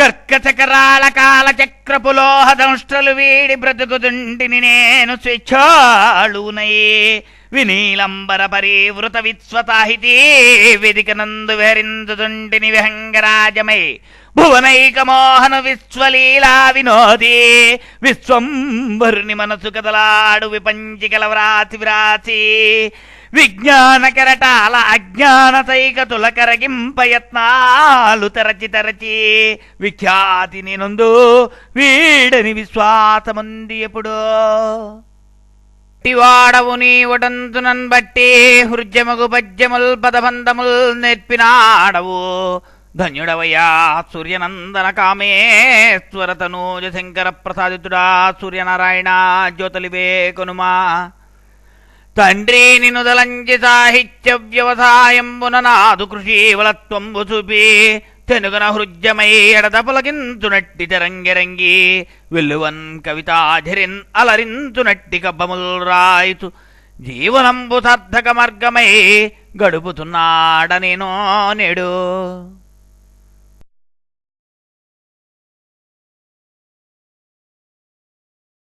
కర్కచకరాళ కాలచక్రపులోహ దంష్ట్రలు వీడి బ్రతుకుతుంటిని నేను స్వేచ్ఛాళునై వినీలంబర పరివృత విశ్వతాహితి వేదికనందు విహరించుతుంటిని విహంగరాజమై భువనైక మోహన విశ్వలీలా వినోది విశ్వంభరుని మనసు కదలాడు విపంచికల వ్రాతి వ్రాసి విజ్ఞాన కెరటాల అజ్ఞాన సైకతుల కరగింపయత్నాలు తరచి తరచి విఖ్యాతిని నొందు వీడని విశ్వాసముంది ఎప్పుడో వాడవు నీవుడంతునన్ బట్టి హృద్యమగు పద్యముల్ పదబంధముల్ నేర్పినాడవు ధన్యుడవయ్యా సూర్యనందన కామేశ్వర తనూజ శంకర ప్రసాదితుడా సూర్యనారాయణ జ్యోతలివే కొనుమా తండ్రి నినుదలంచి సాహిత్య వ్యవసాయంబున నాదు కృషీవలత్వంబు చూపి తెనుగన హృద్యమై ఎడదపులగించునట్టి తెరంగిరంగి వెల్లువన్ కవితాఝరిన్ అలరించునట్టి కబ్బముల్ రాయితు జీవనంబు సార్థక మార్గమై గడుపుతున్నాడనేనో నేడు